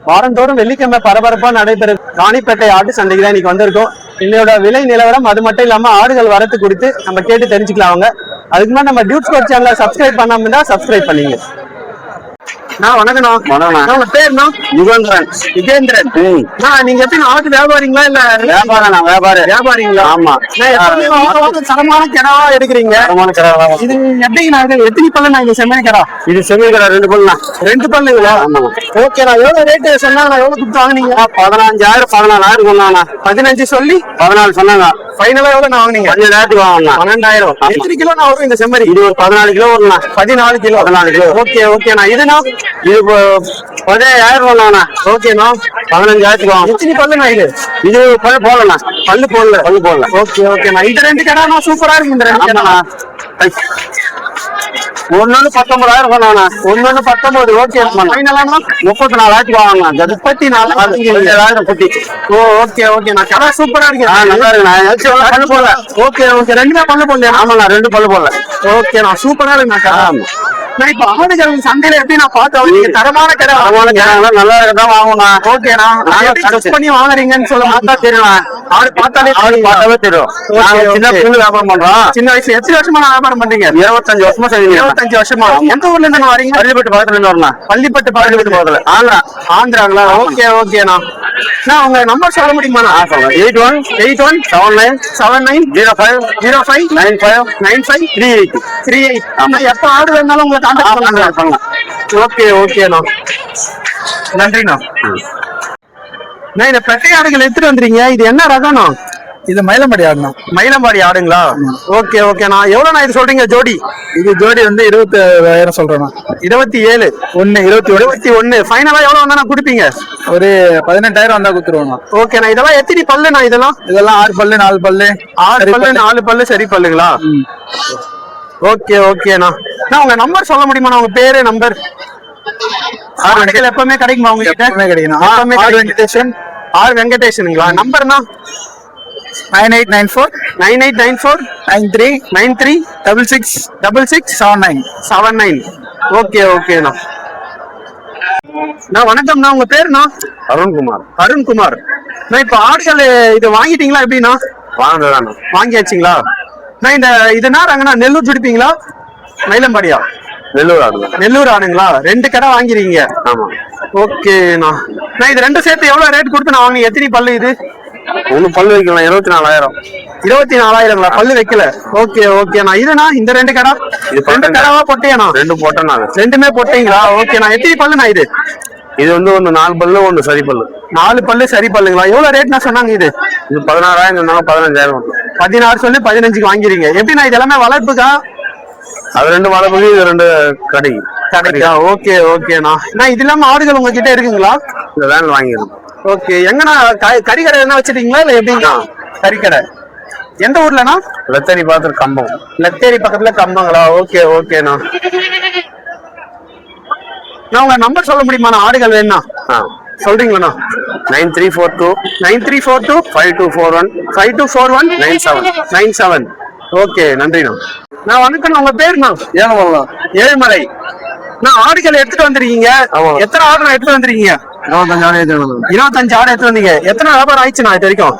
வாரந்தோறும் வெள்ளிக்கிழமை பரபரப்பா நடைபெறும் ராணிப்பேட்டை ஆட்டு சந்தைக்கு தான் இன்னைக்கு வந்திருக்கோம். இன்னையோட விலை நிலவரம் அது மட்டும் இல்லாம ஆடுகள் வரத்து குறித்து நம்ம கேட்டு தெரிஞ்சுக்கலாம். அவங்க அதுக்கு முன்னாடி நம்ம டியூட் ஸ்போர்ட்ஸ் சேனலை சப்ஸ்கிரைப் பண்ணாம இருந்தா சப்ஸ்கிரைப் பண்ணீங்க. வணக்கண்ணா. உங்க பேருண்ணா? யுகேந்திரன். நீங்க எப்படி ஆட்டு வியாபாரிங்களா இல்ல வியாபாரிங்களா? ஆமா. தரமான கிடாவா எடுக்கிறீங்க. இது எப்படிங்கண்ணா? எத்தனை பல்லு நான் இது செம்மறி கிடா? இது செம்மறி கிடா 2 பல்லுண்ணா. 2 பல்லுங்களா? ஓகேண்ணா. எவ்வளவு ரேட்டு சொன்னாங்கண்ணா? எவ்வளவு கொடுத்து வாங்கினீங்க? 15,000 14,000 சொன்னாங்கண்ணா. 15 சொல்லி 14 சொன்னாங்க. ஃபைனலா எவ்வளவு நான் வாங்கினீங்க? 15,000 வாங்கினா. 12,000. எத்தனை கிலோ நான் வரும் இந்த செம்மறி? இது ஒரு 14 கிலோ வரும்ண்ணா. 14 கிலோ. 14 கிலோ. ஓகேண்ணா. இதுனா இது 15,000 வாங்கண்ணா. ஓகேண்ணா. 15,000 வாங்க. எத்தனை பல்லுண்ணா இது? இது பல்லு போடலண்ணா. பல்லு போடல. ஓகேண்ணா. இந்த 2 கிடா சூப்பரா இருக்கு. இந்த 2 கிடா ஒன்னு 19,000 சொன்னாண்ணா. ஒன்னு 19. ஓகே. 34,000 வாங்கண்ணா. 34,000 குட்டி. ஓகேண்ணா. கடை சூப்பரா இருக்கு. நல்லா இருக்கு. பல்லு போடல. ஓகே. 2 பல்லு போடல. ஆமாண்ணா. 2 பல்லு போடல. ஓகேண்ணா. சூப்பரா இருக்குண்ணா. நான் இப்ப ஆடுகள் சந்தையில எப்படி நான் பார்த்தோம், நீங்க தரமான கடை நல்லா இருக்கதான் வாங்கணும். ஓகேண்ணா. பண்ணி வாங்குறீங்கன்னு சொல்ல பார்த்தா தெரியும். ஆடு பார்த்தாவே தெரியும். சின்ன பிள்ளை வியாபாரம் பண்றோம். சின்ன வயசுல எத்தனை வருஷமா நான் வியாபாரம் பண்றீங்க? 25 வருஷமா செய்வீங்க. 25 வருஷமா. எந்த ஊர்ல இருந்து வரீங்க? பள்ளிப்பட்டு பக்கத்துல இருந்து வரலாம். பள்ளிப்பட்டு பக்கத்துல. ஆந்திராங்களா? ஓகேண்ணா. நான் உங்க நம்பர் சொல்ல முடியுமா? 81817905059538. எப்ப ஆடு வேணாலும் உங்களை கான்டாக்ட் பண்ணலாம். ஓகேண்ணா. நன்றிண்ணா. நான் இந்த பெட்டை ஆடுகள் எடுத்துட்டு வந்துறீங்க. இது என்ன ரகம்ண்ணா? இது மயிலம்பாடி ஆடுண்ணா. மயிலம்பாடி ஆடுங்களா? ஓகேண்ணா. எவ்வளவுண்ணா இது சொல்றீங்க ஜோடி? இது ஜோடி 27,000 சொல்றேண்ணா. 27 21. ஃபைனலா எவ்வளவு வந்தா கொடுப்பீங்க? ஒரு 18,000 வந்தா கொடுத்துருவோண்ணா. ஓகேண்ணா. இதெல்லாம் எத்தனை பல்லுண்ணா? இதெல்லாம் 6 பல்லு 4 பல்லு. 6 பல்லு 4 பல்லு சரி பல்லுங்களா? ஓகேண்ணா. நான் உங்க நம்பர் சொல்ல முடியுமா? உங்க பேரு நம்பர்? எப்பவுமே கிடைக்குமா உங்க கிட்ட? கிடைக்கும். வெங்கடேஷனுங்களா? நம்பர்னா 9894 93 66 ஓகேண்ணா. வணக்கம்ண்ணா. உங்க பேருண்ணா? அருண்குமார். நான் இப்ப ஆடுகள் இது வாங்கிட்டீங்களா? எப்படின்னா வாங்கியாச்சுங்களா? நான் இதுனா நெல்லூர் பிடிப்பீங்களா மயிலம்பாடியா? நெல்லூர் ஆடுங்களா? 2 கடை வாங்கிறீங்க. ஓகேண்ணா. நான் இது 2 சேர்த்து எவ்வளவு ரேட் கொடுத்து நான் வாங்க? எத்தனை பல்லு இது? 1 பல்லு வைக்கலாம். 24,000. 24,000ங்களா? பல்லு வைக்கல. ஓகேண்ணா. இதுனா இந்த 2 கடை 2 கடாவா பொட்டையாண்ணா? 2 பொட்டை. 2மே பொட்டைங்களா? ஓகேண்ணா. எத்தனை பல்லுண்ணா இது? இது வந்து 1 4 பல்லு 1 சரி பல்லு. 4 பல்லு சரி பல்லுங்களா? எவ்வளவு ரேட்னா சொன்னாங்க? இது 16,000 சொன்னாங்க. 15,000. 16 சொல்லி 15க்கு வாங்கிறீங்க. எப்படின்னா இதெல்லாமே வளர்ப்புக்கா? அது 2 வளர்ப்புக்கு, இது 2 கடைக்கா? ஓகேண்ணா. நான் இது இல்லாம ஆடுகள் உங்ககிட்ட இருக்குங்களா? இந்த வேன் வாங்கிடணும். ஓகே. எங்கண்ணா கறிக்கடை என்ன வச்சிருக்கீங்களா இல்ல எப்படிங்களா? கறிக்கடை எந்த ஊர்லண்ணா? லத்தேரி பக்கத்துல கம்பம். லத்தேரி பக்கத்துல கம்பங்களா? ஓகேண்ணா. நான் உங்க நம்பர் சொல்ல முடியுமா? ஆடுகள் வேணா சொல்றீங்களா? 9342 5241 97. ஓகே. நன்றிண்ணா. நான் வணக்கண்ணா. உங்க பேருண்ணா? ஏழுமலை. நான் ஆடுகள் எடுத்துட்டு வந்திருக்கீங்க. எத்தனை ஆடு எடுத்துட்டு வந்திருக்கீங்க? 25 ஆடு எடுத்து வந்தீங்க. எத்தனை வியாபாரம் ஆயிடுச்சுண்ணா இது வரைக்கும்?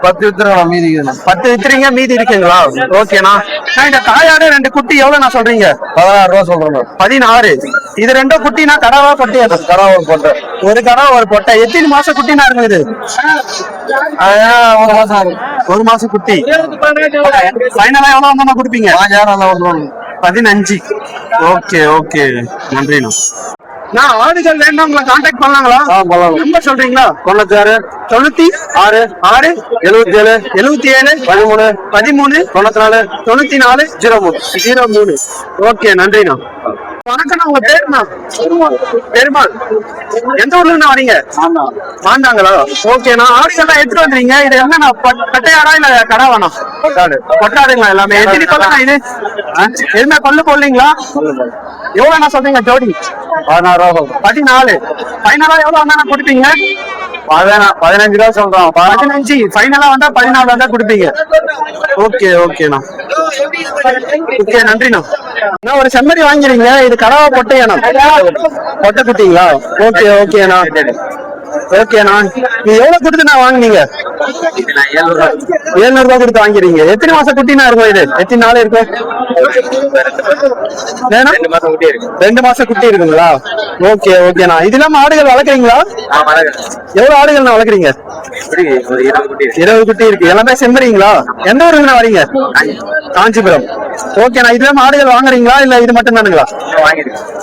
10 வித்துறோம். மீதி 10 வித்துறீங்க. மீதி இருக்குங்களா? ஓகேண்ணா. நான் இந்த தாயாடு 2 குட்டி எவ்வளவு நான் சொல்றீங்க? 16,000 சொல்றேன். 16. இது 2 குட்டினா கடாவா பொட்டையா? கடா ஒரு பொட்டை. ஒரு கடா ஒரு பொட்டை. எத்தனை மாசம் குட்டினா இருக்கும் இது? 1 மாசம். 1 மாசம் குட்டி. ஃபைனலா எவ்வளவு வந்தா கொடுப்பீங்க? 15. ஓகே. நன்றிண்ணா. நான் ஆடுகள் வேண்டாம் உங்களை கான்டாக்ட் பண்ணலாங்களா? நம்பர் சொல்றீங்களா? 96 77 13 94 03. ஓகே. நன்றிண்ணா. வணக்கம்ண்ணா. உங்க பேருண்ணா? பெருமாள். எந்த ஊர்ல இருந்து வரீங்க? மாண்டாங்களா? ஓகேண்ணா. ஆடுகள்லாம் எடுத்துட்டு வந்துறீங்க. இது என்ன கட்டையாடா இல்ல கடாவாண்ணா? கொட்டாடுங்களா எல்லாமே? எத்தனை பல்லுண்ணா இது? எதுவுமே பல்லு போடலீங்களா? எவ்வளவு சொல்றீங்க ஜோடி? 16,000. 14. ஃபைனலா எவ்வளவு வந்தா கொடுப்பீங்க? 15 ரூபா சொல்றோம். 15 ஃபைனலா வந்தா 14 வந்தா கொடுப்பீங்க. ஓகே ஓகேண்ணா. ஓகே நன்றிண்ணா. நான் ஒரு செம்மறி வாங்கிறீங்க, இது கடவா பொட்டையாண்ணா? பொட்டை குட்டிங்களா? ஓகே ஓகேண்ணா. ஓகேண்ணா, நீ எவ்வளவு கொடுத்து நான் வாங்குனீங்க? 700 ரூபாய் கொடுத்து வாங்கிறீங்க. எத்தனை மாசம் குட்டினா இருக்கும் இது? எத்தனை நாள் இருக்கும்? 2 மாசம் குட்டி இருக்குங்களா? ஓகே ஓகேண்ணா. இது இல்லாம ஆடுகள் வளர்க்குறீங்களா? எவ்வளவு ஆடுகள் நான் வளர்க்குறீங்க? 20 குட்டி இருக்கு. எல்லாமே செம்மறிங்களா? எந்த ஊருங்கண்ணா வரீங்க? காஞ்சிபுரம். ஓகேண்ணா. இது இல்லாம ஆடுகள் வாங்குறீங்களா இல்ல இது மட்டும் தானுங்களா?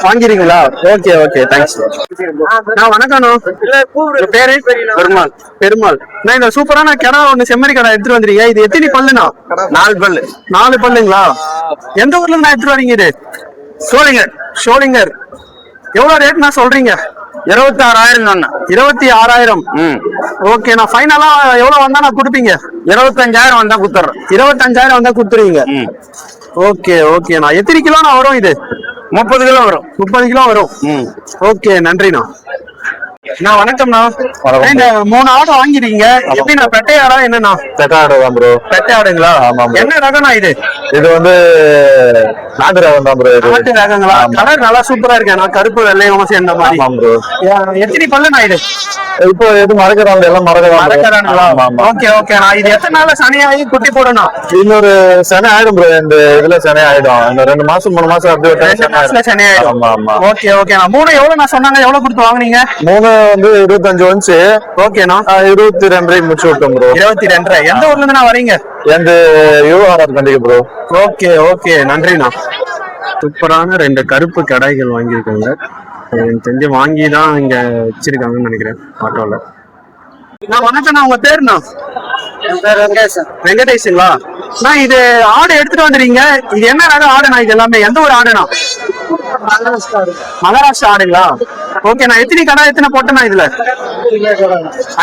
வாங்கிறீங்களா? Okay okay thanks. நான் வணக்கம்ண்ணா. பேரு பெருமாள். பெருமாள். நான் இந்த சூப்பரான கடை ஒண்ணு செம்மறி கடை எடுத்துட்டு வந்துறீங்க. இது எத்தனை பல்லுண்ணா? 4 பல்லு. 4 பல்லுங்களா? எந்த ஊர்ல நான் எடுத்துட்டு வரீங்க? இது சோளிங்கர். ஷோலிங்கர். எவ்வளவு ரேட் நான் சொல்றீங்க? 26,000. 26,000. ஓகே. நான் ஃபைனலா எவ்வளவு வந்தா நான் கொடுப்பீங்க? 25,000 வந்தா குத்துறேன். 25,000 வந்தா கொடுத்துருவீங்க. ஓகே ஓகேண்ணா. எத்தனை கிலோண்ணா வரும் இது? 30 கிலோ வரும். 30 கிலோ வரும். ஓகே நன்றிண்ணா. நான் வணக்கம்ண்ணா. இந்த 3 ஆடு வாங்கிருக்கீங்க, எப்படி நான் பெட்டை ஆடா என்னண்ணா? பெட்ட ஆடு தான் ப்ரோ. பெட்டை ஆடுங்களா? என்ன ரகம்ண்ணா இது? இது வந்து நாட்டு ரகம் தான் ப்ரோ. நாட்டு ரகங்களா? கலர் நல்லா சூப்பரா இருக்கு. நான் கருப்பு வெள்ளையும் சேர்ந்த மாதிரி. ப்ரோ எத்தனை பல்லுண்ணா இது? இப்போ எது மறக்கிறாங்க, எல்லாம் மறக்கிறாங்களா? ஓகே ஓகேண்ணா. இது எத்தனை நாள்ல சனியாகி குட்டி போடணும்? இன்னொரு சனி ஆயிடும் ப்ரோ. இந்த இதுல சனி ஆயிடும். இன்னும் 2 மாசம் 3 மாசம் அப்படி 2 மாசத்துல சனி ஆயிடும். ஓகே ஓகேண்ணா. 3 எவ்வளவு நான் சொன்னாங்க? எவ்வளவு கொடுத்து வாங்குனீங்க? 3 வந்து 25 வந்துச்சு. ஓகேண்ணா. 22 முடிச்சு விட்டோம் ப்ரோ. 22. எந்த ஊர்ல இருந்து நான் வரீங்க? எந்த யூஆர்ஆர் கண்டிப்பா ப்ரோ. ஓகே ஓகே நன்றிண்ணா. சூப்பரான 2 கருப்பு கடாய்கள் வாங்கியிருக்காங்க. எனக்கு தெரிஞ்சு வாங்கி தான் இங்க வச்சிருக்காங்கன்னு நினைக்கிறேன் ஆட்டோல. நான் வணக்கம்ண்ணா. உங்க பேருண்ணா? என் பேர் வெங்கடேசன். வெங்கடேஷுங்களா? நான் இது ஆடு எடுத்துட்டு வந்துறீங்க. இது என்ன ரக ஆடுண்ணா? இது எல்லாமே எந்த ஒரு ஆடுண்ணா? மகாராஷ்டிரா ஆடுங்களா? ஓகே. நான் எத்தனை கடை எத்தனை போட்டேண்ணா இதுல?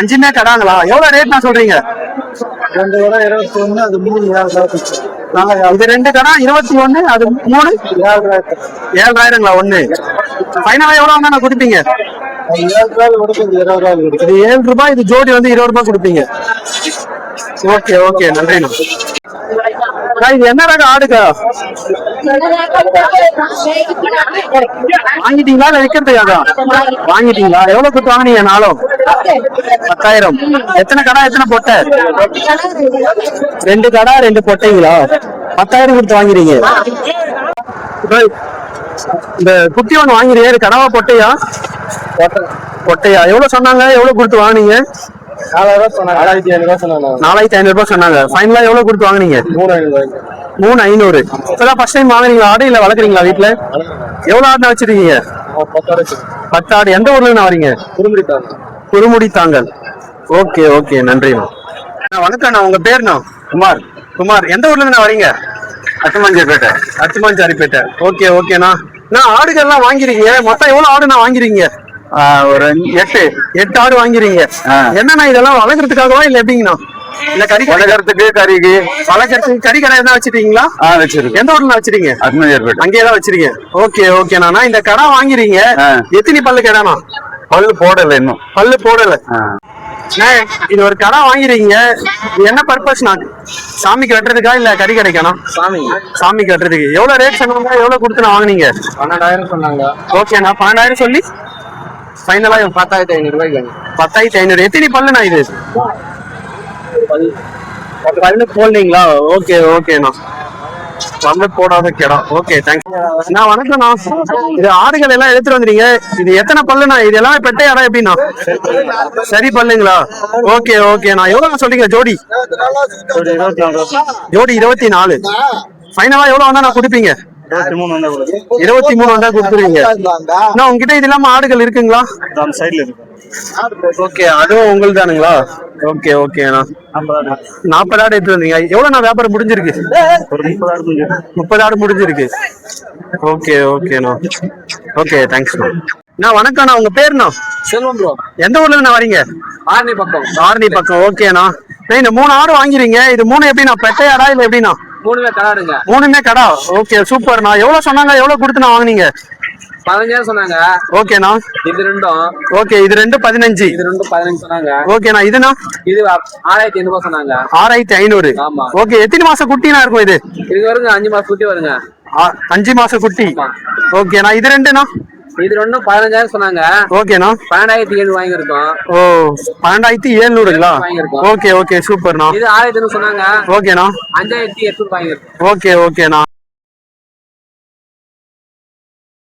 5மே கடாங்களா? எவ்வளவு ரேட் நான் சொல்றீங்க? 2 கடை 21, அது 3 இது 2 கடை 21, அது 3 7,000ங்களா? ஒண்ணு ஃபைனலா எவ்வளவு வந்தா நான் கொடுப்பீங்க? 7 ரூபாய். இது ஜோடி வந்து 20 ரூபாய் கொடுப்பீங்க. ஓகே ஓகே நன்றிண்ணா. இது என்ன ரக ஆடுக்கா? வாங்கிட்டீங்களா இல்ல விக்கிறதுக்காக? வாங்கிட்டீங்களா? எவ்வளவு கொடுத்து வாங்கினீங்க? 10,000. எத்தனை கடை எத்தனை பொட்டை? 2 கடை 2 பொட்டைங்களா? 10,000 கொடுத்து வாங்கிறீங்க. இந்த குட்டி ஒண்ணு வாங்கிறீங்க, கடவா பொட்டையா? பொட்டையா? எவ்வளவு சொன்னாங்க? எவ்வளவு கொடுத்து வாங்கினீங்க? 4,500 ரூபாய் சொன்னாங்க. ஃபைனலா எவ்வளவு கொடுத்து வாங்குனீங்க? 3,500. இப்பதான் ஃபர்ஸ்ட் டைம் வாங்குறீங்களா ஆடு இல்ல வளர்க்குறீங்களா வீட்டுல? எவ்வளவு ஆடு வச்சிருக்கீங்க? 10 ஆடு. எந்த ஊர்ல இருந்து வரீங்க? குருமுடி தாங்கல். ஓகே ஓகே நன்றிண்ணா. வணக்கம்ண்ணா. உங்க பேருண்ணா? குமார். குமார். எந்த ஊர்ல இருந்து வரீங்க? அத்துமாஞ்சாரிப்பேட்டை. அத்துமாஞ்சாரிப்பேட்டை. ஓகே ஓகேண்ணா. நான் ஆடுகள்லாம் வாங்கிறீங்க, மொத்தம் எவ்வளவு ஆடு நான் வாங்கிறீங்க? ஒரு 8 ஆடு வாங்கிறீங்க. என்னண்ணா இதெல்லாம் வளர்க்கறதுக்காகவா இல்ல எப்படிங்கண்ணா? இல்ல கறி வளர்க்கறதுக்கு கறிக்கு வளர்க்கறதுக்கு கறி கடை எதாவது வச்சிருக்கீங்களா? வச்சிருக்கேன். எந்த ஊர்ல வச்சிருக்கீங்க? அத்துமாஞ்சாரிப்பேட்டை. அங்கேயேதான் வச்சிருக்கீங்க. ஓகே ஓகேண்ணா. இந்த கடை வாங்கிறீங்க, எத்தனை பல்லு கடைண்ணா? பல்லு போடல, இன்னும் பல்லு போடல. இது ஒரு கடை வாங்கிறீங்க, என்ன பர்பஸ்? நான் சாமிக்கு வெட்டுறதுக்கா இல்ல கறி கடைக்கானா? சாமிக்கு வெட்டுறதுக்கு. எவ்வளவு ரேட் சொன்னாங்க? எவ்வளவு கொடுத்து நான் வாங்கினீங்க? 12,000 சொன்னாங்க. ஓகேண்ணா. 12,000 சொல்லி ஃபைனலா 10,500 ரூபாய்க்கு. 10,500. எத்தனை பல்லுண்ணா இது? பல்லு போடலீங்களா? ஓகே ஓகேண்ணா. பல்லு போடாத கிடா. Okay thanks. நான் வணக்கம்ண்ணா. இது ஆடுகள் எல்லாம் எடுத்துட்டு வந்துறீங்க, இது எத்தனை பல்லுண்ணா? இது எல்லாமே பெட்டை ஆடா எப்படின்னா? சரி பல்லுங்களா? ஓகே ஓகேண்ணா. எவ்வளவு சொல்றீங்க ஜோடி? ஜோடி 24. ஃபைனலா எவ்வளவு வந்தா நான் கொடுப்பீங்க? 23 வந்தா கொடுத்துருவீங்க. நான் உங்ககிட்ட இது இல்லாம ஆடுகள் இருக்குங்களா? ஓகே, அதுவும் உங்களுக்கு தானுங்களா? ஓகே ஓகேண்ணா. 40 ஆடு எடுத்து வந்தீங்க. எவ்வளவு நான் வியாபாரம் முடிஞ்சிருக்கு? 30 ஆடு முடிஞ்சிருக்கு. ஓகே ஓகேண்ணா. ஓகே தேங்க்ஸ்ண்ணா. நான் வணக்கம்ண்ணா. உங்க பேருண்ணா? செல்வம் ப்ரோ. எந்த ஊர்ல இருந்து வரீங்க? ஆரணி பக்கம். ஆரணி பக்கம். ஓகேண்ணா. இந்த 3 ஆடு வாங்கிறீங்க, இது 3 எப்படிண்ணா? பெட்டை ஆடா இல்ல எப்படிண்ணா? 3மே கடாடுங்க. 3மே கடா. ஓகே சூப்பர்ண்ணா. எவ்வளவு சொன்னாங்க? எவ்வளவு கொடுத்து நான் வாங்குனீங்க? 15,000 சொன்னாங்க. ஓகேண்ணா. இது ரெண்டும் ஓகே, இது ரெண்டு 15. இது ரெண்டும் 15 சொன்னாங்க. ஓகேண்ணா. இதுண்ணா இது 6,500 சொன்னாங்க. 6,500. ஆமா. ஓகே, எத்தனை மாசம் குட்டினா இருக்கும் இது? இது வருங்க 5 மாசம் குட்டி வருங்க. 5 மாசம் குட்டி. ஆமா. ஓகேண்ணா. இது ரெண்டுண்ணா? இது ரெண்டும் 15,000 சொன்னாங்க. ஓகேண்ணா. 12,700 வாங்கியிருக்கோம். ஓ, 12,700ங்களா? வாங்கியிருக்கோம். ஓகே ஓகே, சூப்பர்ண்ணா. இது 6,500 சொன்னாங்க. ஓகேண்ணா. 5,800 வாங்கியிருக்கோம். ஓகே ஓகேண்ணா.